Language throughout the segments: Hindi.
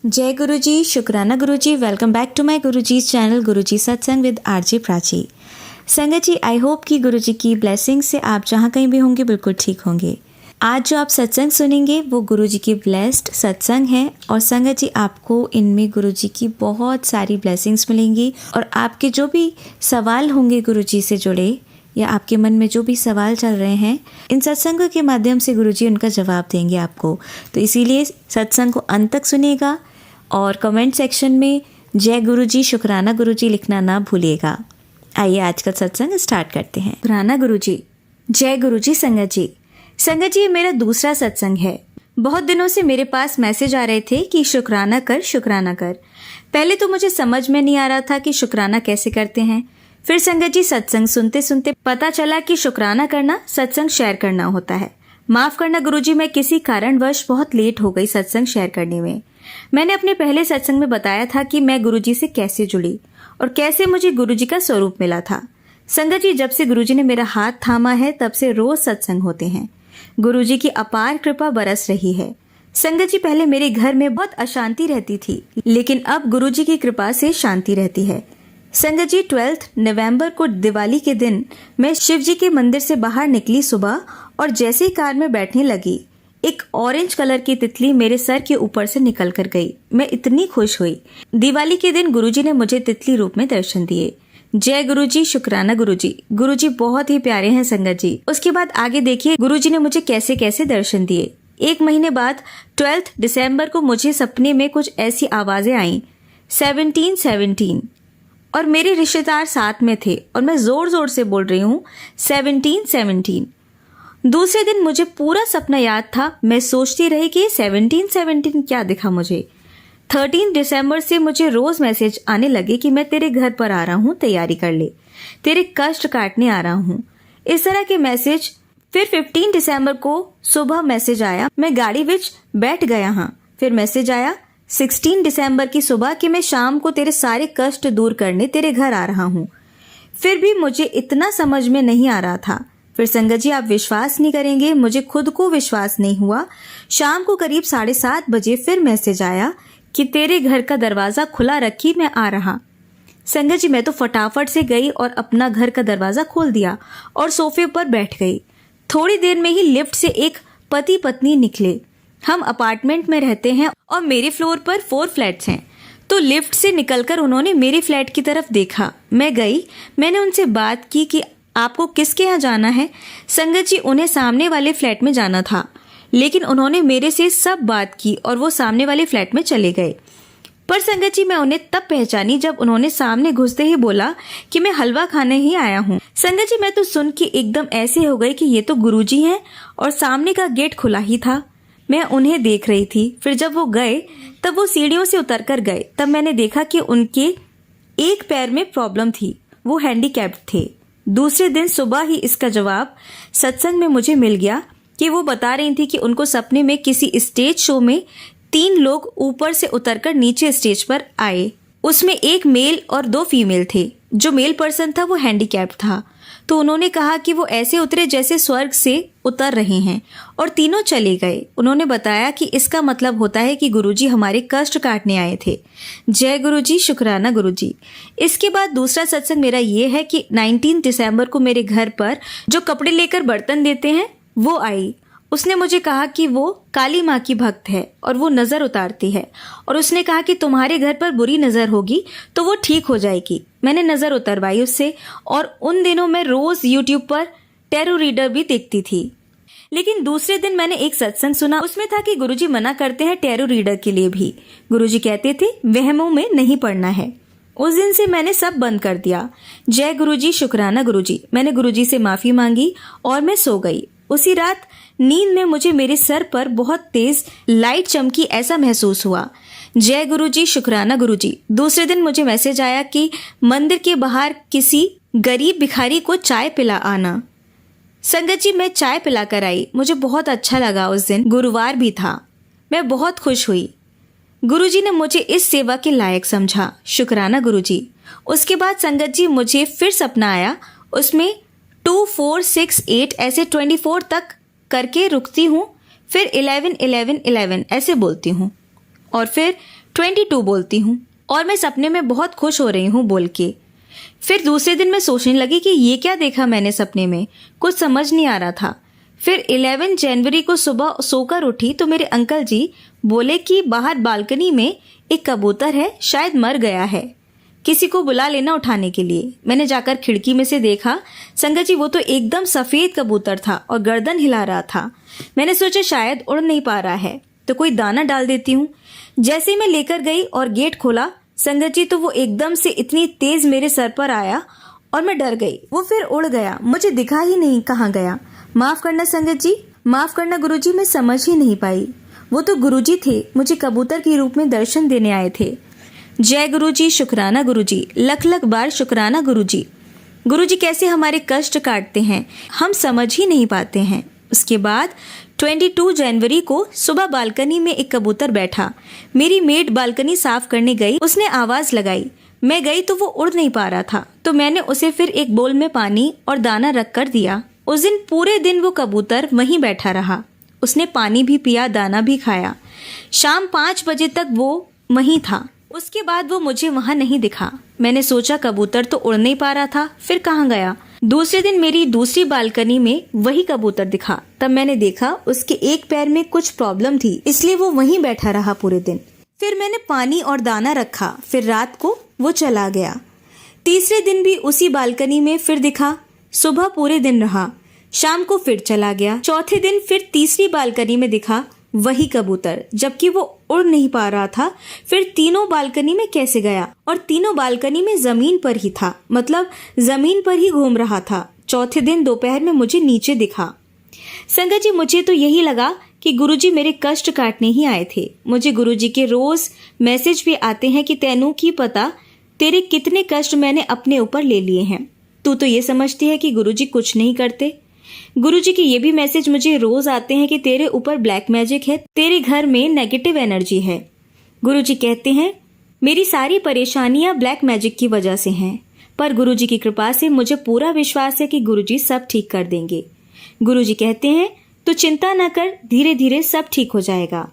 जय गुरुजी, शुक्राना Guruji. Welcome back to my Guruji's channel Guruji satsang with RJ Prachi. संगत जी, आई होप कि गुरुजी की ब्लेसिंग से आप जहाँ कहीं भी होंगे बिल्कुल ठीक होंगे। आज जो आप सत्संग सुनेंगे वो गुरुजी की ब्लेस्ड सत्संग है और संगत जी आपको इनमें गुरुजी की बहुत सारी ब्लेसिंग्स मिलेंगी और आपके जो भी सवाल होंगे गुरुजी से जुड़े या आपके मन में जो भी सवाल चल रहे हैं, इन सत्संगों के माध्यम से गुरुजी उनका जवाब देंगे आपको। तो इसीलिए सत्संग को अंत तक सुनिएगा और कमेंट सेक्शन में जय गुरुजी, शुक्राना गुरुजी लिखना ना भूलिएगा। आइए आज का सत्संग स्टार्ट करते हैं। शुक्राना गुरुजी। जय गुरुजी। संगत जी, संगत जी, ये मेरा दूसरा सत्संग है। बहुत दिनों से मेरे पास मैसेज आ रहे थे कि शुक्राना कर, शुक्राना कर। पहले तो मुझे समझ में नहीं आ रहा था कि शुक्राना कैसे करते हैं। फिर संगत जी सत्संग सुनते सुनते पता चला कि शुक्राना करना सत्संग शेयर करना होता है। माफ करना गुरुजी, मैं किसी कारणवश बहुत लेट हो गई सत्संग शेयर करने में। मैंने अपने पहले सत्संग में बताया था कि मैं गुरुजी से कैसे जुड़ी और कैसे मुझे गुरुजी का स्वरूप मिला था। संगत जी, जब से गुरुजी ने मेरा हाथ थामा है तब से रोज सत्संग होते हैं। गुरुजी की अपार कृपा बरस रही है। संगत जी, पहले मेरे घर में बहुत अशांति रहती थी, लेकिन अब गुरुजी की कृपा से शांति रहती है। संगत जी, 12 नवंबर को दिवाली के दिन मैं शिव जी के मंदिर से बाहर निकली सुबह और जैसे ही कार में बैठने लगी, एक ऑरेंज कलर की तितली मेरे सर के ऊपर से निकल कर गई। मैं इतनी खुश हुई। दिवाली के दिन गुरुजी ने मुझे तितली रूप में दर्शन दिए। जय गुरुजी, शुक्राना गुरुजी। गुरुजी बहुत ही प्यारे हैं संगत जी। उसके बाद आगे देखिए गुरुजी ने मुझे कैसे कैसे दर्शन दिए। एक महीने बाद 12 दिसंबर को मुझे सपने में कुछ ऐसी आवाजें आईं, 1717, और मेरे रिश्तेदार साथ में थे और मैं जोर जोर से बोल रही हूँ 1717। दूसरे दिन मुझे पूरा सपना याद था। मैं सोचती रही कि 1717 क्या दिखा मुझे। 13 दिसंबर से मुझे रोज मैसेज आने लगे कि मैं तेरे घर पर आ रहा हूँ, तैयारी कर ले, तेरे कष्ट काटने आ रहा हूँ, इस तरह के मैसेज। फिर 15 दिसंबर को सुबह मैसेज आया, मैं गाड़ी विच बैठ गया हाँ। फिर मैसेज आया 16 दिसंबर की सुबह कि मैं शाम को तेरे सारे कष्ट दूर करने तेरे घर आ रहा हूँ। फिर भी मुझे इतना समझ में नहीं आ रहा था। फिर संगत जी, आप विश्वास नहीं करेंगे, मुझे खुद को विश्वास नहीं हुआ। शाम को करीब 7:30 बजे फिर मैसेज आया कि तेरे घर का दरवाजा खुला रखी, मैं आ रहा। संगत जी, मैं तो फटाफट से गई और अपना घर का दरवाजा खोल दिया और सोफे पर बैठ गई। थोड़ी देर में ही लिफ्ट से एक पति पत्नी निकले। हम अपार्टमेंट में रहते हैं और मेरे फ्लोर पर 4 फ्लैट्स हैं। तो लिफ्ट से निकलकर उन्होंने मेरे फ्लैट की तरफ देखा। मैं गई, मैंने उनसे बात की कि आपको किसके यहाँ जाना है। संगत जी, उन्हें सामने वाले फ्लैट में जाना था, लेकिन उन्होंने मेरे से सब बात की और वो सामने वाले फ्लैट में चले गए। पर संगत जी, मैं उन्हें तब पहचानी जब उन्होंने सामने घुसते ही बोला कि मैं हलवा खाने ही आया हूँ। संगत जी, मैं तो सुन के एकदम ऐसे हो गई कि ये तो गुरुजी हैं और सामने का गेट खुला ही था। मैं उन्हें देख रही थी। फिर जब वो गए तब वो सीढ़ियों से उतर कर गए। तब मैंने देखा कि उनके एक पैर में प्रॉब्लम थी, वो हैंडीकैप्ड थे। दूसरे दिन सुबह ही इसका जवाब सत्संग में मुझे मिल गया कि वो बता रही थी कि उनको सपने में किसी स्टेज शो में 3 लोग ऊपर से उतरकर नीचे स्टेज पर आए। उसमें एक मेल और 2 फीमेल थे। जो मेल पर्सन था वो हैंडीकैप्ड था। तो उन्होंने कहा कि वो ऐसे उतरे जैसे स्वर्ग से उतर रहे हैं और तीनों चले गए। उन्होंने बताया कि इसका मतलब होता है कि गुरुजी हमारे कष्ट काटने आए थे। जय गुरुजी, शुक्राना गुरुजी। इसके बाद दूसरा सत्संग मेरा ये है कि 19 दिसंबर को मेरे घर पर जो कपड़े लेकर बर्तन देते हैं वो आई। उसने मुझे कहा कि वो काली माँ की भक्त है और वो नजर उतारती है और उसने कहा कि तुम्हारे घर पर बुरी नजर होगी तो वो ठीक हो जाएगी। मैंने नजर उतरवाई उससे और उन दिनों मैं रोज यूट्यूब पर टैरो रीडर भी देखती थी। लेकिन दूसरे दिन मैंने एक सत्संग सुना, उसमें था कि गुरुजी मना करते हैं टैरो रीडर के लिए भी। गुरुजी कहते थे वहमों में नहीं पड़ना है। उस दिन से मैंने सब बंद कर दिया। जय गुरुजी, शुक्राना गुरुजी। मैंने गुरुजी से माफी मांगी और मैं सो गई। उसी रात नींद में मुझे मेरे सर पर बहुत तेज लाइट चमकी, ऐसा महसूस हुआ। जय गुरुजी, शुक्राना गुरुजी। दूसरे दिन मुझे मैसेज आया कि मंदिर के बाहर किसी गरीब भिखारी को चाय पिला आना। संगत जी, मैं चाय पिला कर आई। मुझे बहुत अच्छा लगा। उस दिन गुरुवार भी था। मैं बहुत खुश हुई। गुरुजी ने मुझे इस सेवा के लायक समझा। शुक्राना गुरुजी। उसके बाद संगत जी मुझे फिर सपना आया। उसमें 2 4 6 8 ऐसे 24 तक करके रुकती हूँ, फिर 11 11 11 ऐसे बोलती हूँ। और फिर 22 बोलती हूँ और मैं सपने में बहुत खुश हो रही हूँ बोल के। फिर दूसरे दिन मैं सोचने लगी कि ये क्या देखा मैंने सपने में, कुछ समझ नहीं आ रहा था। फिर 11 जनवरी को सुबह सोकर उठी तो मेरे अंकल जी बोले कि बाहर बालकनी में एक कबूतर है, शायद मर गया है, किसी को बुला लेना उठाने के लिए। मैंने जाकर खिड़की में से देखा, संगत जी वो तो एकदम सफेद कबूतर था और गर्दन हिला रहा था। मैंने सोचा शायद उड़ नहीं पा रहा है तो कोई दाना डाल देती हूँ। जैसे ही मैं लेकर गई और गेट खोला संगत जी, तो वो एकदम से इतनी तेज मेरे सर पर आया और मैं डर गई। वो फिर उड़ गया, मुझे दिखा ही नहीं कहाँ गया। माफ करना संगत जी, माफ करना गुरुजी, मैं समझ ही नहीं पाई। वो तो गुरुजी थे, मुझे कबूतर के रूप में दर्शन देने आए थे। जय गुरुजी, शुक्राना गुरुजी, लख लख बार शुक्राना गुरुजी। गुरुजी कैसे हमारे कष्ट काटते हैं, हम समझ ही नहीं पाते हैं। उसके बाद 22 जनवरी को सुबह बालकनी में एक कबूतर बैठा। मेरी मेड बालकनी साफ करने गई, उसने आवाज लगाई। मैं गई तो वो उड़ नहीं पा रहा था, तो मैंने उसे फिर एक बोल में पानी और दाना रख कर दिया। उस दिन पूरे दिन वो कबूतर वहीं बैठा रहा। उसने पानी भी पिया, दाना भी खाया। शाम 5 बजे तक वो वहीं था। उसके बाद वो मुझे वहां नहीं दिखा। मैंने सोचा कबूतर तो उड़ नहीं पा रहा था, फिर कहाँ गया। दूसरे दिन मेरी दूसरी बालकनी में वही कबूतर दिखा। तब मैंने देखा उसके एक पैर में कुछ प्रॉब्लम थी, इसलिए वो वहीं बैठा रहा पूरे दिन। फिर मैंने पानी और दाना रखा, फिर रात को वो चला गया। तीसरे दिन भी उसी बालकनी में फिर दिखा। सुबह पूरे दिन रहा, शाम को फिर चला गया। चौथे दिन फिर तीसरी बालकनी में दिखा वही कबूतर, जबकि वो उड़ नहीं पा रहा था। फिर तीनों बालकनी में कैसे गया, और तीनों बालकनी में जमीन पर ही था, मतलब जमीन पर ही घूम रहा था। चौथे दिन दोपहर में मुझे नीचे दिखा। संगत जी मुझे तो यही लगा कि गुरुजी मेरे कष्ट काटने ही आए थे। मुझे गुरुजी के रोज मैसेज भी आते हैं कि तैनू की पता तेरे कितने कष्ट मैंने अपने ऊपर ले लिए हैं। तू तो ये समझती है कि गुरुजी कुछ नहीं करते। गुरुजी के ये भी मैसेज मुझे रोज आते हैं कि तेरे ऊपर ब्लैक मैजिक है, तेरे घर में नेगेटिव एनर्जी है। गुरुजी कहते हैं मेरी सारी परेशानियां ब्लैक मैजिक की वजह से हैं, पर गुरुजी की कृपा से मुझे पूरा विश्वास है कि गुरुजी सब ठीक कर देंगे। गुरुजी कहते हैं तो चिंता न कर, धीरे धीरे सब ठीक हो जाएगा।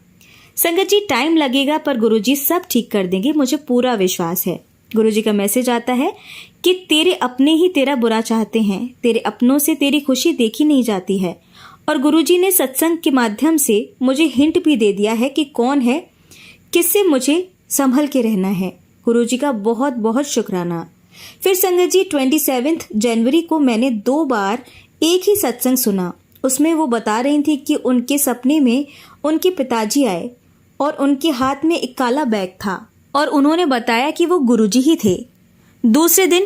संगत जी टाइम लगेगा पर गुरुजी सब ठीक कर देंगे, मुझे पूरा विश्वास है। गुरुजी का मैसेज आता है कि तेरे अपने ही तेरा बुरा चाहते हैं, तेरे अपनों से तेरी खुशी देखी नहीं जाती है। और गुरुजी ने सत्संग के माध्यम से मुझे हिंट भी दे दिया है कि कौन है, किससे मुझे संभल के रहना है। गुरुजी का बहुत बहुत शुक्राना। फिर संगत जी 27 जनवरी को मैंने 2 बार एक ही सत्संग सुना। उसमें वो बता रही थी कि उनके सपने में उनके पिताजी आए और उनके हाथ में एक काला बैग था और उन्होंने बताया कि वो गुरुजी ही थे। दूसरे दिन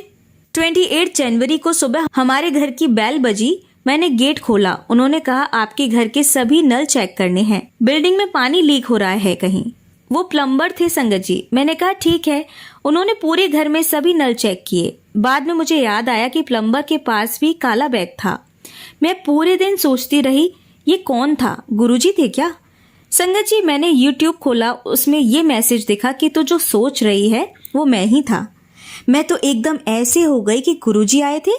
28 जनवरी को सुबह हमारे घर की बेल बजी। मैंने गेट खोला। उन्होंने कहा आपके घर के सभी नल चेक करने हैं, बिल्डिंग में पानी लीक हो रहा है कहीं। वो प्लम्बर थे संगत जी। मैंने कहा ठीक है। उन्होंने पूरे घर में सभी नल चेक किए। बाद में मुझे याद आया कि प्लम्बर के पास भी काला बैग था। मैं पूरे दिन सोचती रही ये कौन था, गुरुजी थे क्या। संगत जी मैंने YouTube खोला, उसमें ये मैसेज दिखा कि तू जो सोच रही है वो मैं ही था। मैं तो एकदम ऐसे हो गई कि गुरुजी आए थे।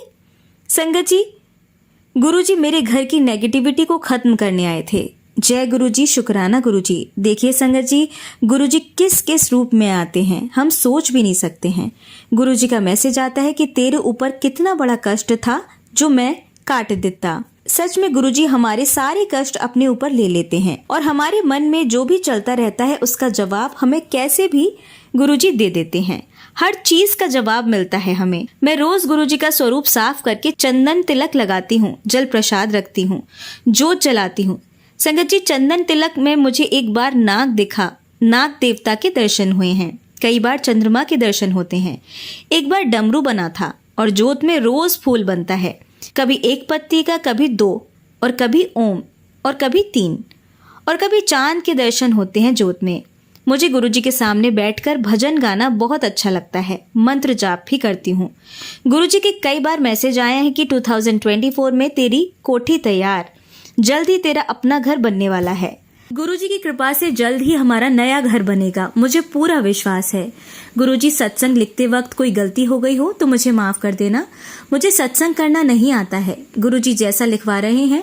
संगत जी गुरुजी मेरे घर की नेगेटिविटी को खत्म करने आए थे। जय गुरुजी, शुक्राना गुरुजी। देखिए संगत जी गुरुजी किस किस रूप में आते हैं हम सोच भी नहीं सकते हैं। गुरुजी का मैसेज आता है कि तेरे ऊपर कितना बड़ा कष्ट था जो मैं काट देता। सच में गुरुजी हमारे सारे कष्ट अपने ऊपर ले लेते हैं और हमारे मन में जो भी चलता रहता है उसका जवाब हमें कैसे भी गुरुजी दे देते हैं। हर चीज का जवाब मिलता है हमें। मैं रोज गुरुजी का स्वरूप साफ करके चंदन तिलक लगाती हूँ, जल प्रसाद रखती हूँ, जोत जलाती हूँ। संगत जी चंदन तिलक में मुझे एक बार नाग दिखा। नाग देवता के दर्शन हुए हैं, कई बार चंद्रमा के दर्शन होते हैं, एक बार डमरू बना था और जोत में रोज फूल बनता है, कभी 1 पत्ती का, कभी 2 और कभी ओम और कभी 3 और कभी चांद के दर्शन होते हैं जोत में। मुझे गुरुजी के सामने बैठकर भजन गाना बहुत अच्छा लगता है, मंत्र जाप भी करती हूँ। गुरुजी के कई बार मैसेज आए हैं कि 2024 में तेरी कोठी तैयार, जल्द ही तेरा अपना घर बनने वाला है। गुरुजी की कृपा से जल्द ही हमारा नया घर बनेगा, मुझे पूरा विश्वास है। गुरुजी सत्संग लिखते वक्त कोई गलती हो गई हो तो मुझे माफ कर देना, मुझे सत्संग करना नहीं आता है। गुरुजी जैसा लिखवा रहे हैं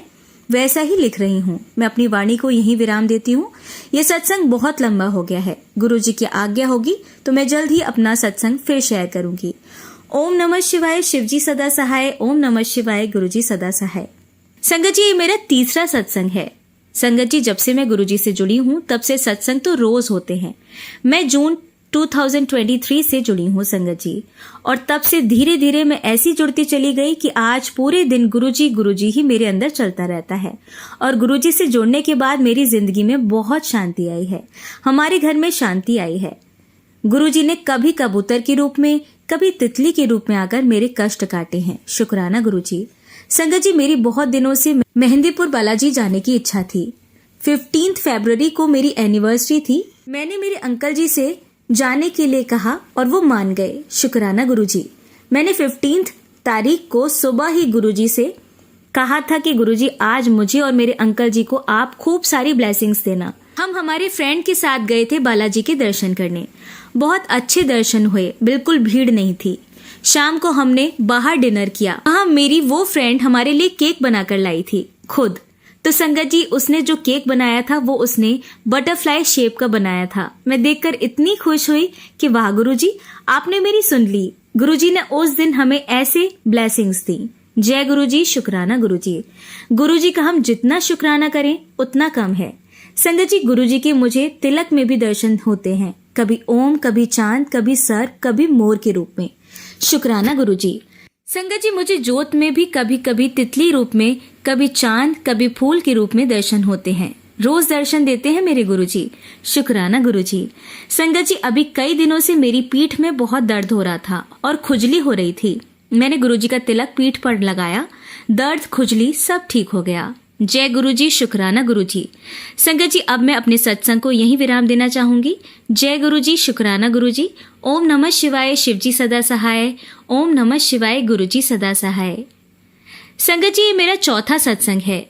वैसा ही लिख रही हूँ। मैं अपनी वाणी को यहीं विराम देती हूँ। ये सत्संग बहुत लंबा हो गया है। गुरुजी की आज्ञा होगी तो मैं जल्द ही अपना सत्संग फिर शेयर करूंगी। ओम नमः शिवाय, शिवजी सदा सहाय। ओम नमः शिवाय, गुरुजी सदा सहाय। संगत जी, ये मेरा तीसरा सत्संग है। संगत जी, जब से मैं गुरुजी से जुड़ी हूँ तब से सत्संग तो रोज होते हैं। मैं जून 2023 से जुड़ी हूँ संगत जी, और तब से धीरे धीरे मैं ऐसी जुड़ती चली गई कि आज पूरे दिन गुरुजी ही मेरे अंदर चलता रहता है। और गुरुजी से जुड़ने के बाद मेरी जिंदगी में बहुत शांति आई है। हमारे घर में शांति आई है। गुरुजी ने कभी कबूतर के रूप में, कभी तितली के रूप में आकर मेरे कष्ट काटे हैं। शुक्राना गुरुजी। संगत जी, मेरी बहुत दिनों से मेहंदीपुर बालाजी जाने की इच्छा थी। 15 फरवरी को मेरी एनिवर्सरी थी। मैंने मेरे अंकल जी से जाने के लिए कहा और वो मान गए। शुक्राना गुरुजी। मैंने 15 तारीख को सुबह ही गुरुजी से कहा था कि गुरुजी, आज मुझे और मेरे अंकल जी को आप खूब सारी ब्लेसिंग्स देना। हम हमारे फ्रेंड के साथ गए थे बालाजी के दर्शन करने। बहुत अच्छे दर्शन हुए, बिल्कुल भीड़ नहीं थी। शाम को हमने बाहर डिनर किया। वहाँ मेरी वो फ्रेंड हमारे लिए केक बनाकर लाई थी खुद। तो संगत जी, उसने जो केक बनाया था वो उसने बटरफ्लाई शेप का बनाया था। मैं देखकर इतनी खुश हुई कि वाह गुरुजी, आपने मेरी सुन ली। गुरुजी ने उस दिन हमें ऐसे ब्लेसिंग्स दी। जय गुरुजी। शुक्राना गुरुजी। गुरुजी का हम जितना शुक्राना करें उतना कम है। संगत जी, गुरुजी के मुझे तिलक में भी दर्शन होते हैं। कभी ओम, कभी चांद, कभी सर, कभी मोर के रूप में। शुक्राना गुरुजी। संगत जी, मुझे जोत में भी कभी कभी तितली रूप में, कभी चांद, कभी फूल के रूप में दर्शन होते हैं। रोज दर्शन देते हैं मेरे गुरुजी। शुक्राना गुरुजी। संगत जी, अभी कई दिनों से मेरी पीठ में बहुत दर्द हो रहा था और खुजली हो रही थी। मैंने गुरुजी का तिलक पीठ पर लगाया, दर्द, खुजली सब ठीक हो गया। जय गुरुजी। शुक्राना गुरुजी। संगत जी, अब मैं अपने सत्संग को यहीं विराम देना चाहूंगी। जय गुरुजी। शुक्राना गुरुजी। ओम नमः शिवाय, शिवजी सदा सहाय। ओम नमः शिवाय, गुरुजी सदा सहाय। संगत जी, ये मेरा चौथा सत्संग है।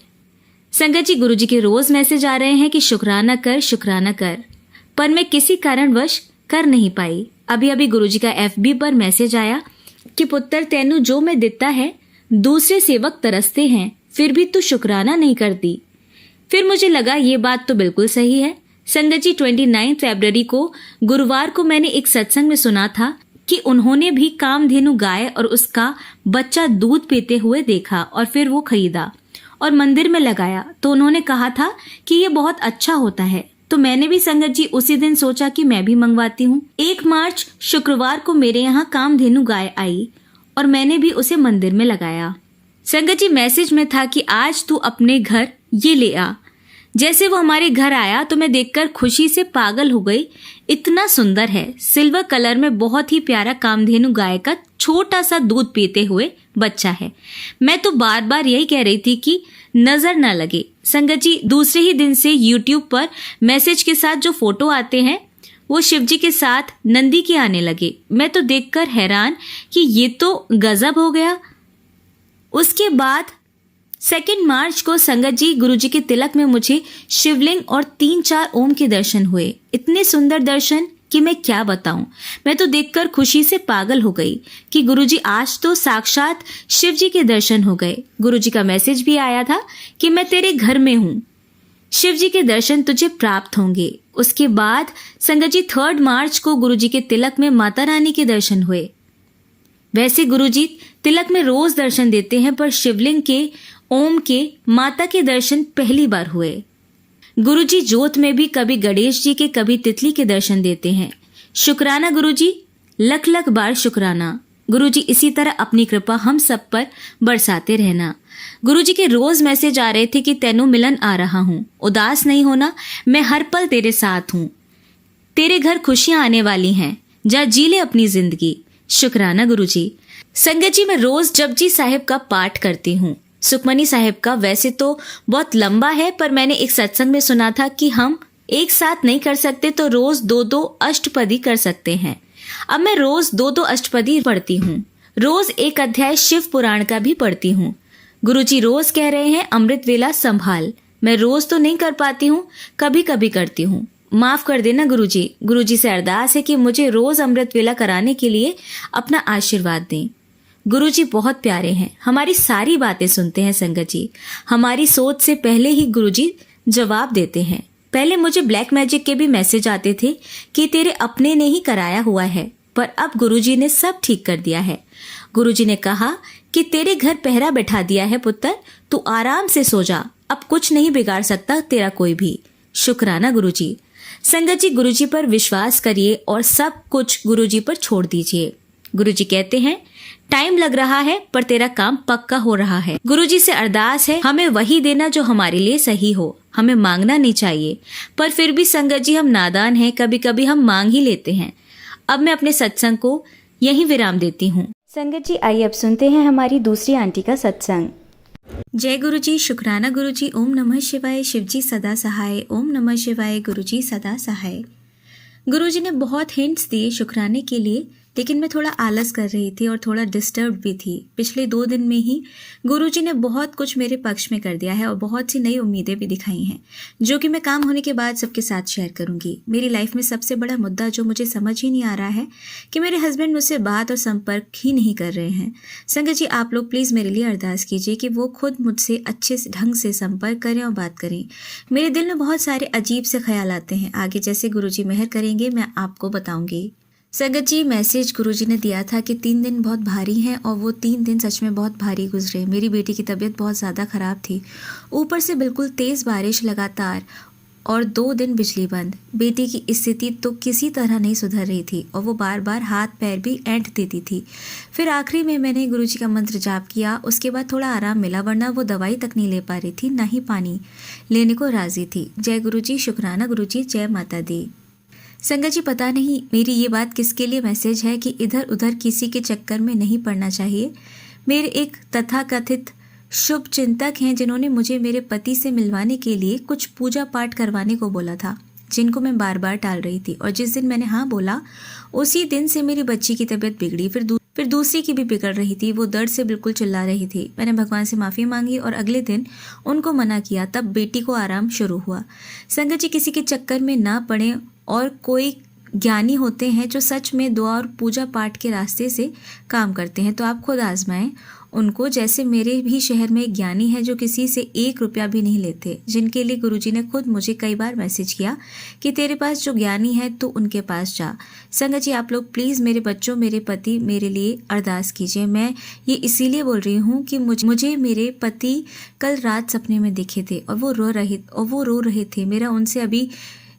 संगत जी, गुरुजी के रोज मैसेज आ रहे हैं कि शुक्राना कर, शुक्राना कर, पर मैं किसी कारणवश कर नहीं पाई। अभी अभी गुरुजी का FB पर मैसेज आया कि पुत्र, तेनू जो मैं देता है दूसरे सेवक तरसते हैं, फिर भी तू शुक्राना नहीं करती। फिर मुझे लगा ये बात तो बिल्कुल सही है। संगत जी, 29 फरवरी को गुरुवार को मैंने एक सत्संग में सुना था कि उन्होंने भी कामधेनु गाय और उसका बच्चा दूध पीते हुए देखा और फिर वो खरीदा और मंदिर में लगाया। तो उन्होंने कहा था कि ये बहुत अच्छा होता है। तो मैंने भी संगत जी उसी दिन सोचा कि मैं भी मंगवाती हूँ। 1 मार्च शुक्रवार को मेरे यहाँ कामधेनु गाय आई और मैंने भी उसे मंदिर में लगाया। संगत जी, मैसेज में था कि आज तू अपने घर ये ले आ। जैसे वो हमारे घर आया तो मैं देखकर खुशी से पागल हो गई। इतना सुंदर है, सिल्वर कलर में बहुत ही प्यारा कामधेनु गाय का छोटा सा दूध पीते हुए बच्चा है। मैं तो बार बार यही कह रही थी कि नजर ना लगे। संगत जी, दूसरे ही दिन से YouTube पर मैसेज के साथ जो फोटो आते हैं वो शिवजी के साथ नंदी के आने लगे। मैं तो देखकर हैरान कि ये तो गजब हो गया। उसके बाद 2 मार्च को संगत जी, गुरुजी के तिलक में मुझे शिवलिंग और 3-4 ओम के दर्शन हुए। इतने सुंदर दर्शन कि मैं क्या बताऊं। मैं तो देखकर खुशी से पागल हो गई कि गुरुजी, आज तो साक्षात शिव जी के दर्शन हो गए। गुरुजी का मैसेज भी आया था कि मैं तेरे घर में हूं, शिव जी के दर्शन तुझे प्राप्त होंगे। उसके बाद संगत जी, 3 मार्च को गुरुजी के तिलक में माता रानी के दर्शन हुए। वैसे गुरुजी तिलक में रोज दर्शन देते हैं, पर शिवलिंग के, ओम के, माता के दर्शन पहली बार हुए। गुरुजी जोत में भी कभी गणेश जी के, कभी तितली के दर्शन देते हैं। शुक्राना गुरुजी, लख लख बार शुक्राना। गुरुजी इसी तरह अपनी कृपा हम सब पर बरसाते रहना। गुरुजी के रोज मैसेज आ रहे थे कि तेनू मिलन आ रहा हूँ, उदास नहीं होना, मैं हर पल तेरे साथ हूँ, तेरे घर खुशियां आने वाली हैं, जा जी ले अपनी जिंदगी। शुक्राना गुरुजी। संगत जी, मैं रोज जपजी साहिब का पाठ करती हूँ। सुखमनी साहिब का वैसे तो बहुत लंबा है, पर मैंने एक सत्संग में सुना था कि हम एक साथ नहीं कर सकते तो रोज 2-2 अष्टपदी कर सकते हैं। अब मैं रोज 2-2 अष्टपदी पढ़ती हूँ। रोज एक अध्याय शिव पुराण का भी पढ़ती हूँ। गुरुजी रोज कह रहे हैं अमृत वेला संभाल। मैं रोज तो नहीं कर पाती हूँ, कभी कभी करती हूँ, माफ कर देना गुरुजी। गुरुजी से अरदास है कि मुझे रोज अमृत वेला कराने के लिए अपना आशीर्वाद दें। गुरुजी बहुत प्यारे हैं, हमारी सारी बातें सुनते हैं संगत जी। हमारी सोच से पहले ही गुरुजी जवाब देते हैं। पहले मुझे ब्लैक मैजिक के भी मैसेज आते थे कि तेरे अपने ने ही कराया हुआ है, पर अब गुरुजी ने सब ठीक कर दिया है। गुरुजी ने कहा कि तेरे घर पहरा बैठा दिया है पुत्र, तू आराम से सो जा, अब कुछ नहीं बिगाड़ सकता तेरा कोई भी। शुक्राना गुरुजी। संगत जी, गुरुजी पर विश्वास करिए और सब कुछ गुरुजी पर छोड़ दीजिए। गुरुजी कहते हैं टाइम लग रहा है पर तेरा काम पक्का हो रहा है। गुरुजी से अरदास है हमें वही देना जो हमारे लिए सही हो, हमें मांगना नहीं चाहिए। पर फिर भी संगत जी हम नादान हैं, कभी कभी हम मांग ही लेते हैं। अब मैं अपने सत्संग को यहीं विराम देती हूँ। संगत जी आइए अब सुनते हैं हमारी दूसरी आंटी का सत्संग। जय गुरुजी। शुक्राना गुरुजी। ओम नमः शिवाय। शिवजी सदा सहाय। ओम नमः शिवाय। गुरुजी सदा सहाय। गुरुजी ने बहुत हिंट्स दिए शुक्राने के लिए, लेकिन मैं थोड़ा आलस कर रही थी और थोड़ा डिस्टर्ब भी थी। पिछले 2 दिन में ही गुरुजी ने बहुत कुछ मेरे पक्ष में कर दिया है और बहुत सी नई उम्मीदें भी दिखाई हैं, जो कि मैं काम होने के बाद सबके साथ शेयर करूंगी। मेरी लाइफ में सबसे बड़ा मुद्दा जो मुझे समझ ही नहीं आ रहा है कि मेरे हस्बैंड मुझसे बात और संपर्क ही नहीं कर रहे हैं। संगत जी आप लोग प्लीज़ मेरे लिए अरदास कीजिए कि वो खुद मुझसे अच्छे ढंग से संपर्क करें और बात करें। मेरे दिल में बहुत सारे अजीब से ख्याल आते हैं, आगे जैसे गुरुजी मेहर करेंगे मैं आपको बताऊंगी। संगत जी मैसेज गुरुजी ने दिया था कि 3 दिन बहुत भारी हैं और वो 3 दिन सच में बहुत भारी गुजरे। मेरी बेटी की तबीयत बहुत ज़्यादा ख़राब थी, ऊपर से बिल्कुल तेज़ बारिश लगातार और 2 दिन बिजली बंद। बेटी की स्थिति तो किसी तरह नहीं सुधर रही थी और वो बार बार हाथ पैर भी ऐंठ देती थी। फिर आखिरी में मैंने गुरुजी का मंत्र जाप किया, उसके बाद थोड़ा आराम मिला, वरना वो दवाई तक नहीं ले पा रही थी, ना ही पानी लेने को राज़ी थी। जय गुरुजी। शुक्राना गुरुजी। जय माता दी। संगत जी पता नहीं मेरी ये बात किसके लिए मैसेज है कि इधर उधर किसी के चक्कर में नहीं पड़ना चाहिए। मेरे एक तथाकथित शुभ चिंतक हैं जिन्होंने मुझे मेरे पति से मिलवाने के लिए कुछ पूजा पाठ करवाने को बोला था, जिनको मैं बार बार टाल रही थी। और जिस दिन मैंने हाँ बोला उसी दिन से मेरी बच्ची की तबीयत बिगड़ी, फिर दूसरी की भी बिगड़ रही थी। वो दर्द से बिल्कुल चिल्ला रही थी। मैंने भगवान से माफ़ी मांगी और अगले दिन उनको मना किया, तब बेटी को आराम शुरू हुआ। संगत जी किसी के चक्कर में ना पड़े, और कोई ज्ञानी होते हैं जो सच में दुआ और पूजा पाठ के रास्ते से काम करते हैं, तो आप खुद आजमाएं उनको। जैसे मेरे भी शहर में एक ज्ञानी है जो किसी से 1 रुपया भी नहीं लेते, जिनके लिए गुरुजी ने खुद मुझे कई बार मैसेज किया कि तेरे पास जो ज्ञानी है तो उनके पास जा। संगत जी आप लोग प्लीज़ मेरे बच्चों, मेरे पति, मेरे लिए अरदास कीजिए। मैं ये इसीलिए बोल रही हूँ कि मुझे मेरे पति कल रात सपने में दिखे थे और वो रो रहे थे। मेरा उनसे अभी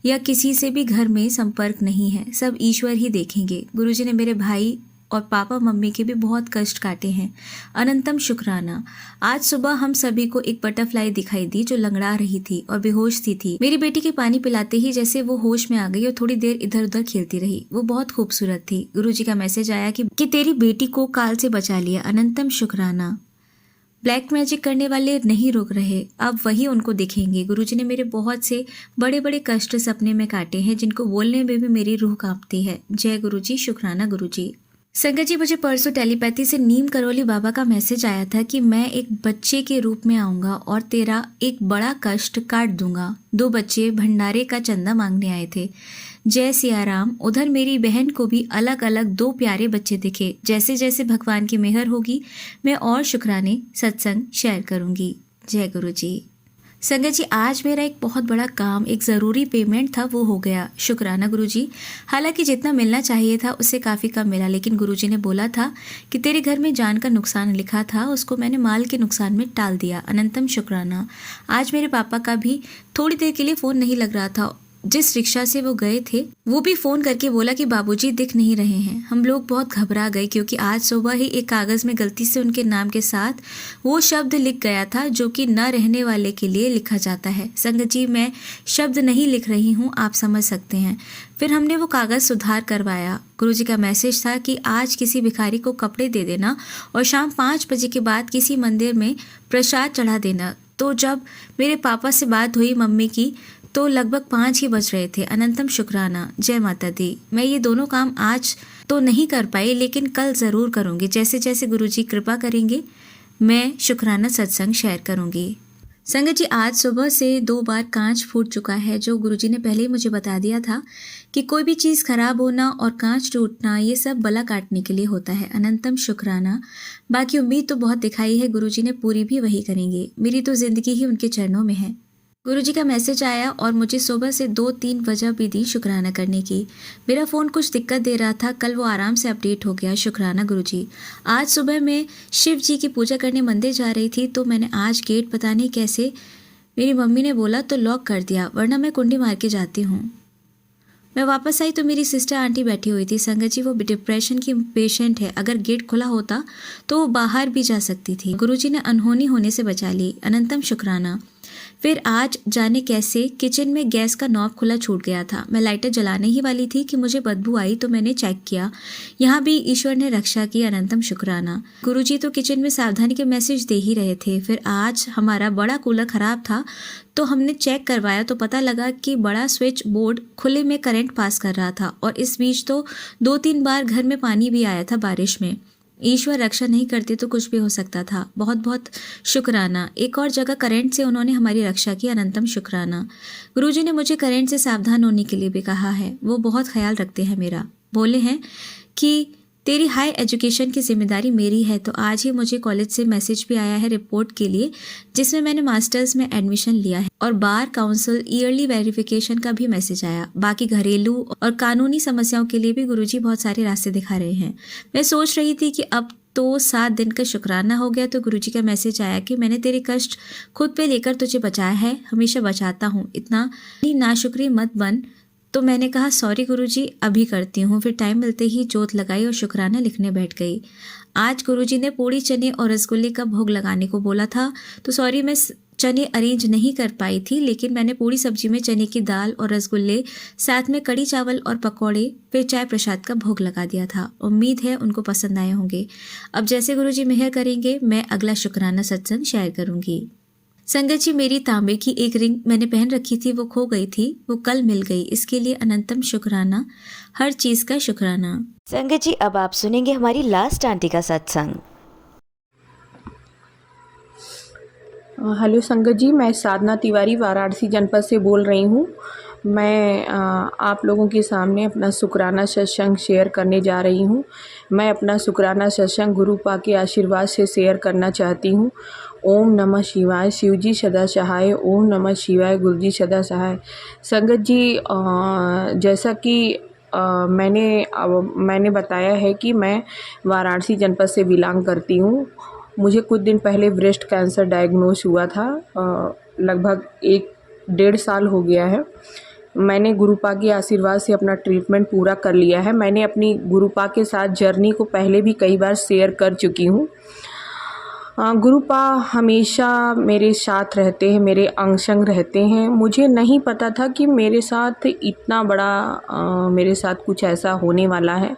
या किसी से भी घर में संपर्क नहीं है, सब ईश्वर ही देखेंगे। गुरुजी ने मेरे भाई और पापा मम्मी के भी बहुत कष्ट काटे हैं। अनंतम शुक्राना। आज सुबह हम सभी को एक बटरफ्लाई दिखाई दी जो लंगड़ा रही थी और बेहोश सी थी। मेरी बेटी के पानी पिलाते ही जैसे वो होश में आ गई और थोड़ी देर इधर उधर खेलती रही। वो बहुत खूबसूरत थी। गुरुजी का मैसेज आया कि तेरी बेटी को काल से बचा लिया। अनंतम शुक्राना। ब्लैक मैजिक करने वाले नहीं रुक रहे, अब वही उनको दिखेंगे। गुरुजी ने मेरे बहुत से बड़े बड़े कष्ट सपने में काटे हैं, जिनको बोलने में भी मेरी रूह कांपती है। जय गुरुजी। शुक्राना गुरुजी। संगत जी मुझे परसों टेलीपैथी से नीम करौली बाबा का मैसेज आया था कि मैं एक बच्चे के रूप में आऊँगा और तेरा एक बड़ा कष्ट काट दूंगा। 2 बच्चे भंडारे का चंदा मांगने आए थे। जय सियाराम। उधर मेरी बहन को भी अलग अलग 2 प्यारे बच्चे दिखे। जैसे जैसे भगवान की मेहर होगी मैं और शुक्राने सत्संग शेयर करूँगी। जय गुरु जी। संगत जी आज मेरा एक बहुत बड़ा काम, एक ज़रूरी पेमेंट था, वो हो गया। शुक्राना गुरुजी। हालांकि जितना मिलना चाहिए था उससे काफ़ी कम मिला, लेकिन गुरुजी ने बोला था कि तेरे घर में जान का नुकसान लिखा था, उसको मैंने माल के नुकसान में टाल दिया। अनंतम शुक्राना। आज मेरे पापा का भी थोड़ी देर के लिए फ़ोन नहीं लग रहा था। जिस रिक्शा से वो गए थे वो भी फ़ोन करके बोला कि बाबूजी दिख नहीं रहे हैं। हम लोग बहुत घबरा गए क्योंकि आज सुबह ही एक कागज़ में गलती से उनके नाम के साथ वो शब्द लिख गया था जो कि न रहने वाले के लिए लिखा जाता है। संगत जी मैं शब्द नहीं लिख रही हूँ, आप समझ सकते हैं। फिर हमने वो कागज़ सुधार करवाया। गुरुजी का मैसेज था कि आज किसी भिखारी को कपड़े दे देना और शाम 5 बजे के बाद किसी मंदिर में प्रसाद चढ़ा देना। तो जब मेरे पापा से बात हुई मम्मी की तो लगभग 5 ही बज रहे थे। अनंतम शुक्राना। जय माता दी। मैं ये दोनों काम आज तो नहीं कर पाई, लेकिन कल ज़रूर करूँगी। जैसे जैसे गुरुजी कृपा करेंगे मैं शुक्राना सत्संग शेयर करूँगी। संगत जी, आज सुबह से 2 बार कांच फूट चुका है, जो गुरुजी ने पहले ही मुझे बता दिया था कि कोई भी चीज़ खराब होना और कांच टूटना ये सब बला काटने के लिए होता है। अनंतम शुक्राना। बाकी उम्मीद तो बहुत दिखाई है, गुरुजी ने पूरी भी वही करेंगे। मेरी तो ज़िंदगी ही उनके चरणों में है। गुरुजी का मैसेज आया और मुझे सुबह से 2-3 वजह भी दी शुक्राना करने की। मेरा फ़ोन कुछ दिक्कत दे रहा था, कल वो आराम से अपडेट हो गया। शुक्राना गुरुजी। आज सुबह मैं शिव जी की पूजा करने मंदिर जा रही थी, तो मैंने आज गेट पता नहीं कैसे मेरी मम्मी ने बोला तो लॉक कर दिया, वरना मैं कुंडी मार के जाती हूँ। मैं वापस आई तो मेरी सिस्टर आंटी बैठी हुई थी। संगत जी, वो डिप्रेशन की पेशेंट है, अगर गेट खुला होता तो वो बाहर भी जा सकती थी। गुरुजी ने अनहोनी होने से बचा ली। अनंतम शुक्राना। फिर आज जाने कैसे किचन में गैस का नॉब खुला छूट गया था। मैं लाइटर जलाने ही वाली थी कि मुझे बदबू आई, तो मैंने चेक किया। यहाँ भी ईश्वर ने रक्षा की। अनंतम शुक्राना। गुरुजी तो किचन में सावधानी के मैसेज दे ही रहे थे। फिर आज हमारा बड़ा कूलर ख़राब था, तो हमने चेक करवाया तो पता लगा कि बड़ा स्विच बोर्ड खुले में करंट पास कर रहा था, और इस बीच तो 2-3 बार घर में पानी भी आया था बारिश में। ईश्वर रक्षा नहीं करते तो कुछ भी हो सकता था। बहुत बहुत शुक्राना। एक और जगह करंट से उन्होंने हमारी रक्षा की। अनंतम शुक्राना। गुरुजी ने मुझे करंट से सावधान होने के लिए भी कहा है। वो बहुत ख्याल रखते हैं मेरा। बोले हैं कि तेरी हाई एजुकेशन की जिम्मेदारी मेरी है। तो आज ही मुझे कॉलेज से मैसेज भी आया है रिपोर्ट के लिए, जिसमें मैंने मास्टर्स में एडमिशन लिया है, और बार काउंसिल ईयरली वेरिफिकेशन का भी मैसेज आया। बाकी घरेलू और कानूनी समस्याओं के लिए भी गुरुजी बहुत सारे रास्ते दिखा रहे हैं। मैं सोच रही थी कि अब तो 7 दिन का शुक्राना हो गया, तो गुरुजी का मैसेज आया कि मैंने तेरे कष्ट खुद पे लेकर तुझे बचाया है, हमेशा बचाता हूँ, इतना ही नाशुक्री मत बन। तो मैंने कहा सॉरी गुरुजी, अभी करती हूँ। फिर टाइम मिलते ही जोत लगाई और शुक्राना लिखने बैठ गई। आज गुरुजी ने पूड़ी, चने और रसगुल्ले का भोग लगाने को बोला था, तो सॉरी मैं चने अरेंज नहीं कर पाई थी, लेकिन मैंने पूड़ी सब्जी में चने की दाल और रसगुल्ले, साथ में कड़ी चावल और पकौड़े, फिर चाय प्रसाद का भोग लगा दिया था। उम्मीद है उनको पसंद आए होंगे। अब जैसे गुरुजी मेहर करेंगे, मैं अगला शुक्राना सत्संग शेयर करूँगी। संगत जी, मेरी तांबे की एक रिंग मैंने पहन रखी थी, वो खो गई थी, वो कल मिल गई। इसके लिए अनंतम शुक्राना, हर चीज़ का शुक्राना। संगत जी, अब आप सुनेंगे हमारी लास्ट आंटी का सत्संग। हेलो संगत जी, मैं साधना तिवारी वाराणसी जनपद से बोल रही हूँ। मैं आप लोगों के सामने अपना शुक्राना सत्संग शेयर करने जा रही हूँ। मैं अपना शुक्राना सत्संग गुरु पा के आशीर्वाद से शेयर करना चाहती हूँ। ओम नमः शिवाय। शिव जी सदा सहाय। ओम नमः शिवाय। गुरु जी सदा सहाय। संगत जी, जैसा कि मैंने बताया है कि मैं वाराणसी जनपद से बिलोंग करती हूँ। मुझे कुछ दिन पहले ब्रेस्ट कैंसर डायग्नोज हुआ था। लगभग 1-1.5 साल हो गया है। मैंने गुरुपा के आशीर्वाद से अपना ट्रीटमेंट पूरा कर लिया है। मैंने अपनी गुरुपा के साथ जर्नी को पहले भी कई बार शेयर कर चुकी हूँ। गुरुपा हमेशा मेरे साथ रहते हैं, मेरे अंग संग रहते हैं। मुझे नहीं पता था कि मेरे साथ इतना बड़ा मेरे साथ कुछ ऐसा होने वाला है।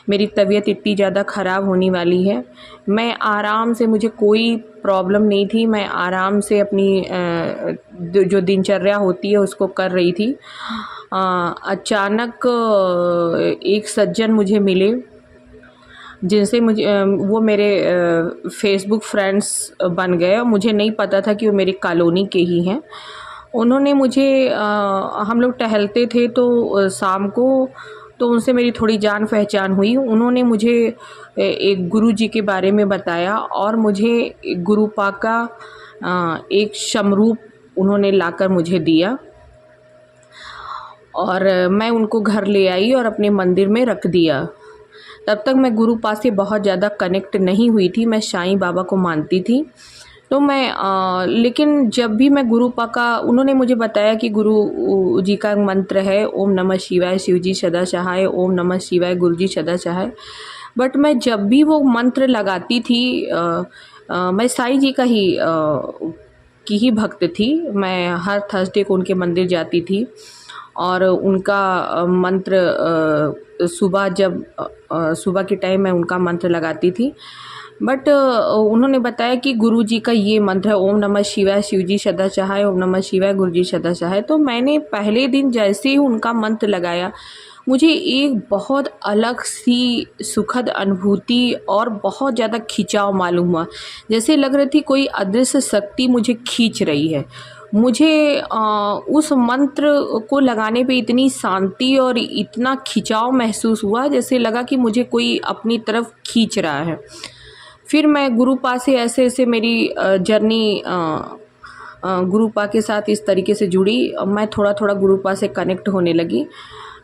मेरी तबीयत इतनी ज़्यादा ख़राब होने वाली है। मैं आराम से, मुझे कोई प्रॉब्लम नहीं थी, मैं आराम से अपनी जो दिनचर्या होती है उसको कर रही थी। अचानक एक सज्जन मुझे मिले, जिनसे मुझे वो मेरे फेसबुक फ्रेंड्स बन गए। मुझे नहीं पता था कि वो मेरी कॉलोनी के ही हैं। उन्होंने मुझे हम लोग टहलते थे तो शाम को, तो उनसे मेरी थोड़ी जान पहचान हुई। उन्होंने मुझे एक गुरु जी के बारे में बताया, और मुझे गुरुपा का एक समरूप उन्होंने लाकर मुझे दिया, और मैं उनको घर ले आई और अपने मंदिर में रख दिया। तब तक मैं गुरुपा से बहुत ज़्यादा कनेक्ट नहीं हुई थी। मैं साईं बाबा को मानती थी। तो मैं लेकिन जब भी मैं गुरुपा का, उन्होंने मुझे बताया कि गुरु जी का मंत्र है ओम नमः शिवाय, शिव जी सदा सहाय। ओम नमः शिवाय, गुरु जी सदा सहाय। बट मैं जब भी वो मंत्र लगाती थी, मैं साईं जी का ही की ही भक्त थी। मैं हर थर्सडे को उनके मंदिर जाती थी, और उनका मंत्र सुबह के टाइम मैं उनका मंत्र लगाती थी। बट उन्होंने बताया कि गुरु जी का ये मंत्र है ओम नमः शिवाय, शिव जी सदा सहाय। ओम नमः शिवाय, गुरु जी सदा सहाय। तो मैंने पहले दिन जैसे ही उनका मंत्र लगाया, मुझे एक बहुत अलग सी सुखद अनुभूति और बहुत ज़्यादा खिंचाव मालूम हुआ। जैसे लग रही थी कोई अदृश्य शक्ति मुझे खींच रही है। मुझे उस मंत्र को लगाने पे इतनी शांति और इतना खिंचाव महसूस हुआ, जैसे लगा कि मुझे कोई अपनी तरफ खींच रहा है। फिर मैं गुरुपा से ऐसे मेरी जर्नी गुरुपा के साथ इस तरीके से जुड़ी। मैं थोड़ा गुरुपा से कनेक्ट होने लगी।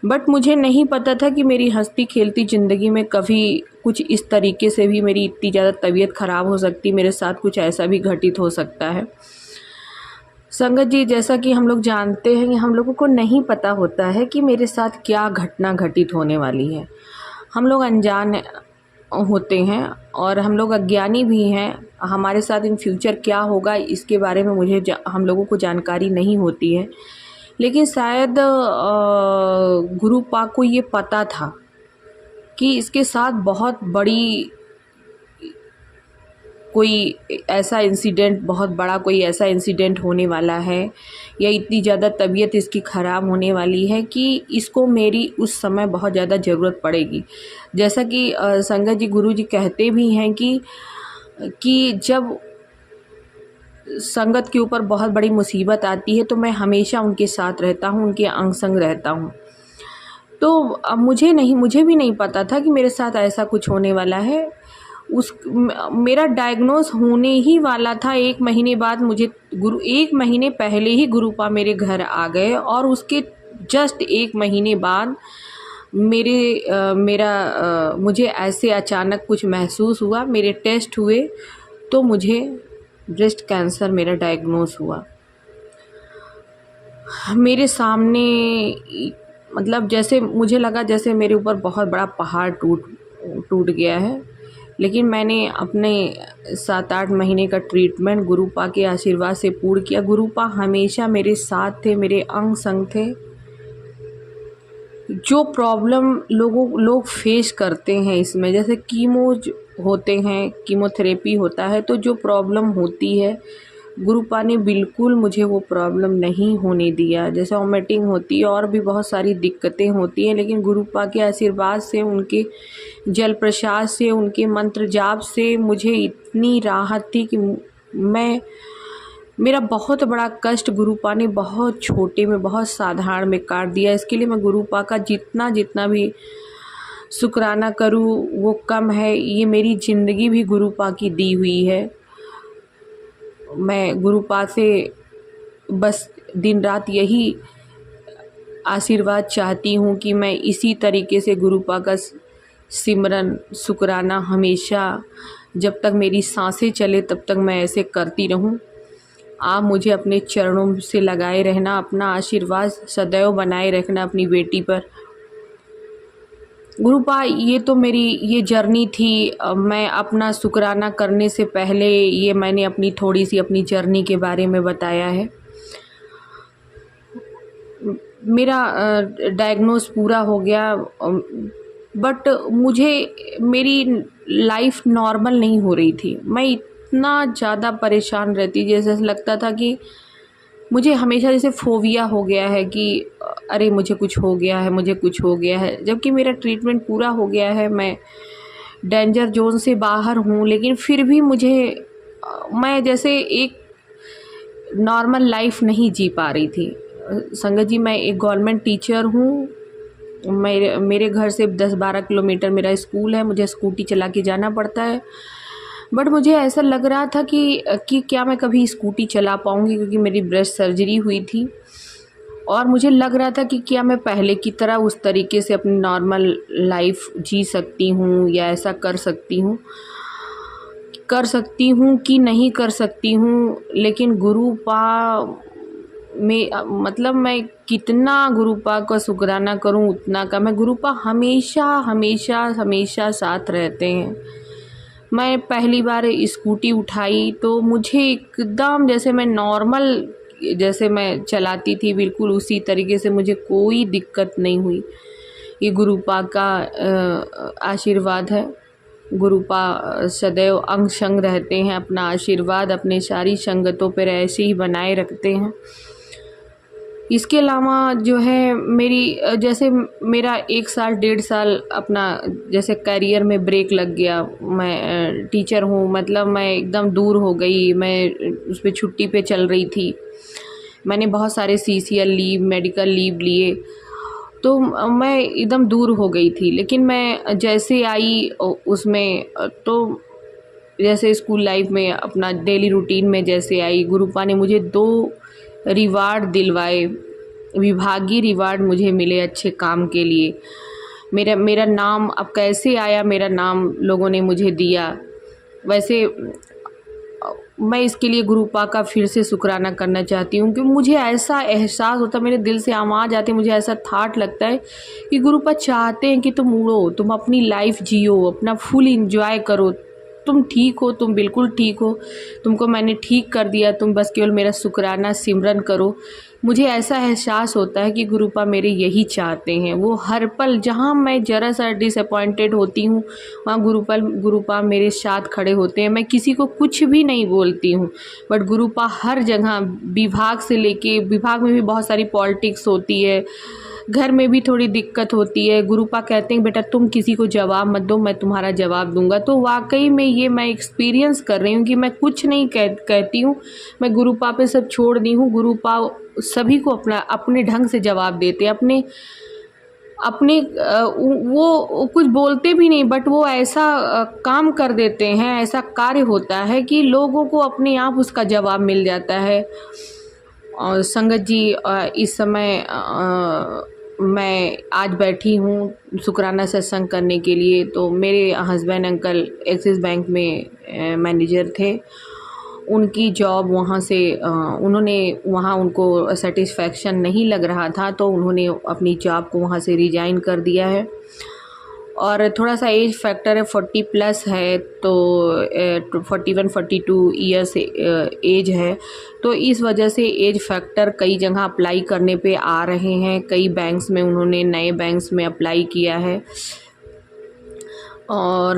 बट मुझे नहीं पता था कि मेरी हंसती खेलती ज़िंदगी में कभी कुछ इस तरीके से भी मेरी इतनी ज़्यादा तबीयत ख़राब हो सकती, मेरे साथ कुछ ऐसा भी घटित हो सकता है। संगत जी, जैसा कि हम लोग जानते हैं कि हम लोगों को नहीं पता होता है कि मेरे साथ क्या घटना घटित होने वाली है। हम लोग अनजान होते हैं और हम लोग अज्ञानी भी हैं। हमारे साथ इन फ्यूचर क्या होगा इसके बारे में हम लोगों को जानकारी नहीं होती है। लेकिन शायद गुरु पाक को ये पता था कि इसके साथ बहुत बड़ी कोई ऐसा इंसिडेंट, बहुत बड़ा कोई ऐसा इंसिडेंट होने वाला है या इतनी ज़्यादा तबीयत इसकी ख़राब होने वाली है कि इसको मेरी उस समय बहुत ज़्यादा ज़रूरत पड़ेगी। जैसा कि संगत जी, गुरु जी कहते भी हैं कि जब संगत के ऊपर बहुत बड़ी मुसीबत आती है तो मैं हमेशा उनके साथ रहता हूँ, उनके अंग संग रहता हूँ। तो अब मुझे भी नहीं पता था कि मेरे साथ ऐसा कुछ होने वाला है। मेरा डायग्नोस होने ही वाला था 1 महीने बाद। 1 महीने पहले ही गुरुपा मेरे घर आ गए और उसके जस्ट 1 महीने बाद मुझे ऐसे अचानक कुछ महसूस हुआ। मेरे टेस्ट हुए तो मुझे ब्रेस्ट कैंसर मेरा डायग्नोस हुआ। मेरे सामने मतलब जैसे मुझे लगा जैसे मेरे ऊपर बहुत बड़ा पहाड़ टूट गया है। लेकिन मैंने अपने 7-8 महीने का ट्रीटमेंट गुरुपा के आशीर्वाद से पूर्ण किया। गुरुपा हमेशा मेरे साथ थे, मेरे अंग संग थे। जो प्रॉब्लम लोग फेस करते हैं इसमें, जैसे होते हैं, कीमोथेरेपी होता है, तो जो प्रॉब्लम होती है गुरुपा ने बिल्कुल मुझे वो प्रॉब्लम नहीं होने दिया। जैसे वॉमिटिंग होती है और भी बहुत सारी दिक्कतें होती हैं, लेकिन गुरुपा के आशीर्वाद से, उनके जल प्रसाद से, उनके मंत्र जाप से मुझे इतनी राहत थी कि मेरा बहुत बड़ा कष्ट गुरुपा ने बहुत छोटे में, बहुत साधारण में काट दिया। इसके लिए मैं गुरुपा का जितना भी शुक्राना करूँ वो कम है। ये मेरी ज़िंदगी भी गुरुपा की दी हुई है। मैं गुरुपा से बस दिन रात यही आशीर्वाद चाहती हूँ कि मैं इसी तरीके से गुरुपा का सिमरन, शुक्राना हमेशा, जब तक मेरी सांसें चले तब तक मैं ऐसे करती रहूँ। आप मुझे अपने चरणों से लगाए रहना, अपना आशीर्वाद सदैव बनाए रखना अपनी बेटी पर। गुरुपा, ये तो मेरी ये जर्नी थी। मैं अपना शुक्राना करने से पहले ये मैंने अपनी थोड़ी सी अपनी जर्नी के बारे में बताया है। मेरा डायग्नोस पूरा हो गया, बट मेरी लाइफ नॉर्मल नहीं हो रही थी। मैं इतना ज़्यादा परेशान रहती, जैसे लगता था कि मुझे हमेशा जैसे फोबिया हो गया है कि अरे मुझे कुछ हो गया है। जबकि मेरा ट्रीटमेंट पूरा हो गया है, मैं डेंजर जोन से बाहर हूँ, लेकिन फिर भी मैं जैसे एक नॉर्मल लाइफ नहीं जी पा रही थी। संगत जी, मैं एक गवर्नमेंट टीचर हूँ। मेरे घर से 10-12 किलोमीटर मेरा स्कूल है। मुझे स्कूटी चला के जाना पड़ता है। बट मुझे ऐसा लग रहा था कि क्या मैं कभी स्कूटी चला पाऊँगी, क्योंकि मेरी ब्रेस्ट सर्जरी हुई थी। और मुझे लग रहा था कि क्या मैं पहले की तरह उस तरीके से अपनी नॉर्मल लाइफ जी सकती हूँ या ऐसा कर सकती हूँ कि नहीं कर सकती हूँ। लेकिन गुरुपा में मतलब मैं कितना गुरुपा का शुक्राना करूँ उतना कम है। गुरुपा हमेशा साथ रहते हैं। मैं पहली बार स्कूटी उठाई तो मुझे एकदम जैसे मैं चलाती थी, बिल्कुल उसी तरीके से, मुझे कोई दिक्कत नहीं हुई। ये गुरुपा का आशीर्वाद है। गुरुपा सदैव अंग संग रहते हैं, अपना आशीर्वाद अपने सारी संगतों पर ऐसे ही बनाए रखते हैं। इसके अलावा जो है मेरी जैसे मेरा 1 साल 1.5 साल अपना जैसे करियर में ब्रेक लग गया। मैं टीचर हूँ, मतलब मैं एकदम दूर हो गई, मैं उस पे छुट्टी पे चल रही थी। मैंने बहुत सारे CCL लीव, मेडिकल लीव लिए, तो मैं एकदम दूर हो गई थी। लेकिन मैं जैसे आई उसमें तो जैसे स्कूल लाइफ में अपना डेली रूटीन में जैसे आई, गुरुपा ने मुझे 2 रिवार्ड दिलवाए, विभागीय रिवार्ड मुझे मिले अच्छे काम के लिए। मेरा मेरा नाम अब कैसे आया, मेरा नाम लोगों ने मुझे दिया, वैसे मैं इसके लिए गुरुपा का फिर से शुक्राना करना चाहती हूँ कि मुझे ऐसा एहसास होता है, मेरे दिल से आवाज़ आती है, मुझे ऐसा थाट लगता है कि गुरुपा चाहते हैं कि तुम उड़ो, तुम अपनी लाइफ जियो, अपना फुल इंजॉय करो। तुम ठीक हो, तुम बिल्कुल ठीक हो, तुमको मैंने ठीक कर दिया, तुम बस केवल मेरा शुक्राना सिमरन करो। मुझे ऐसा एहसास होता है कि गुरुपा मेरे यही चाहते हैं। वो हर पल जहाँ मैं ज़रा सा डिसअपॉइंटेड होती हूँ वहाँ गुरुपा मेरे साथ खड़े होते हैं। मैं किसी को कुछ भी नहीं बोलती हूँ, बट गुरुपा हर जगह, विभाग से लेके, विभाग में भी बहुत सारी पॉलिटिक्स होती है, घर में भी थोड़ी दिक्कत होती है। गुरुपा कहते हैं बेटा तुम किसी को जवाब मत दो, मैं तुम्हारा जवाब दूंगा। तो वाकई में ये मैं एक्सपीरियंस कर रही हूँ कि मैं कुछ नहीं कहती हूँ, मैं गुरुपा पे सब छोड़ दी हूँ। गुरुपा सभी को अपने ढंग से जवाब देते हैं, अपने वो कुछ बोलते भी नहीं, बट वो ऐसा काम कर देते हैं, ऐसा कार्य होता है कि लोगों को अपने आप उसका जवाब मिल जाता है। और संगत जी, इस समय मैं आज बैठी हूँ शुक्राना सत्संग करने के लिए। तो मेरे हस्बैंड अंकल एक्सिस बैंक में मैनेजर थे, उनकी जॉब वहाँ से वहाँ उनको सेटिस्फैक्शन नहीं लग रहा था, तो उन्होंने अपनी जॉब को वहाँ से रिज़ाइन कर दिया है। और थोड़ा सा एज फैक्टर है, 40+ है, तो 41-42 ईयर्स एज है, तो इस वजह से एज फैक्टर कई जगह अप्लाई करने पे आ रहे हैं। कई बैंक्स में उन्होंने नए बैंक्स में अप्लाई किया है। और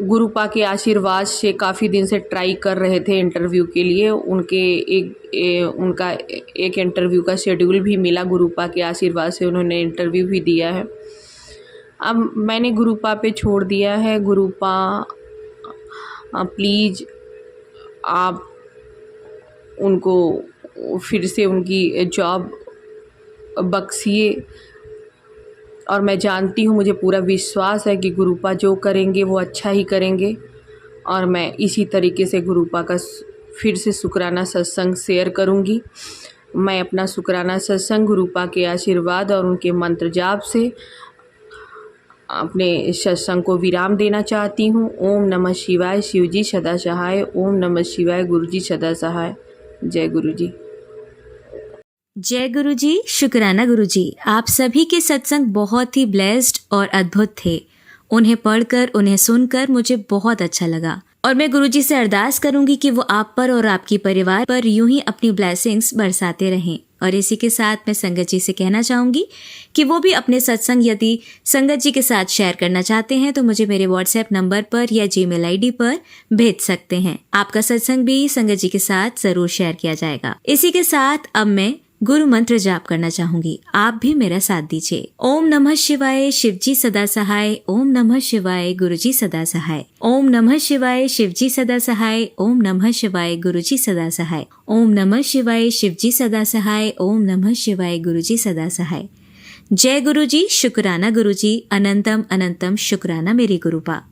गुरुपा के आशीर्वाद से काफ़ी दिन से ट्राई कर रहे थे इंटरव्यू के लिए। उनका एक इंटरव्यू का शेड्यूल भी मिला, गुरुपा के आशीर्वाद से उन्होंने इंटरव्यू भी दिया है। अब मैंने गुरुपा पे छोड़ दिया है। गुरुपा प्लीज़ आप उनको फिर से उनकी जॉब बख्शिए। और मैं जानती हूँ, मुझे पूरा विश्वास है कि गुरुपा जो करेंगे वो अच्छा ही करेंगे। और मैं इसी तरीके से गुरुपा का फिर से शुक्राना सत्संग शेयर करूँगी। मैं अपना शुक्राना सत्संग गुरुपा के आशीर्वाद और उनके मंत्र जाप से अपने सत्संग को विराम देना चाहती हूँ। ओम नमः शिवाय, शिवजी सदा सहाय। ओम नमः शिवाय, गुरुजी सदा सहाय। जय गुरु जी। जय गुरु जी। शुक्राना गुरु जी। आप सभी के सत्संग बहुत ही ब्लेस्ड और अद्भुत थे। उन्हें पढ़कर, उन्हें सुनकर मुझे बहुत अच्छा लगा। और मैं गुरु जी से अरदास करूंगी कि वो आप पर और आपकी परिवार पर यूं ही अपनी ब्लेसिंग्स बरसाते रहें। और इसी के साथ मैं संगत जी से कहना चाहूंगी कि वो भी अपने सत्संग यदि संगत जी के साथ शेयर करना चाहते हैं तो मुझे मेरे व्हाट्सएप नंबर पर या जीमेल आईडी पर भेज सकते हैं। आपका सत्संग भी संगत जी के साथ जरूर शेयर किया जाएगा। इसी के साथ अब मैं गुरु मंत्र जाप करना चाहूंगी, आप भी मेरा साथ दीजिए। ओम नमः शिवाय, शिवजी सदा सहाय। ओम नमः शिवाय, गुरुजी सदा सहाय। ओम नमः शिवाय, शिवजी सदा सहाय। ओम नमः शिवाय, गुरुजी सदा सहाय। ओम नमः शिवाय, शिवजी सदा सहाय। ओम नमः शिवाय, गुरुजी सदा सहाय। जय गुरु जी। शुक्राना गुरु जी। अनंतम अनंतम शुक्राना मेरी गुरुपा।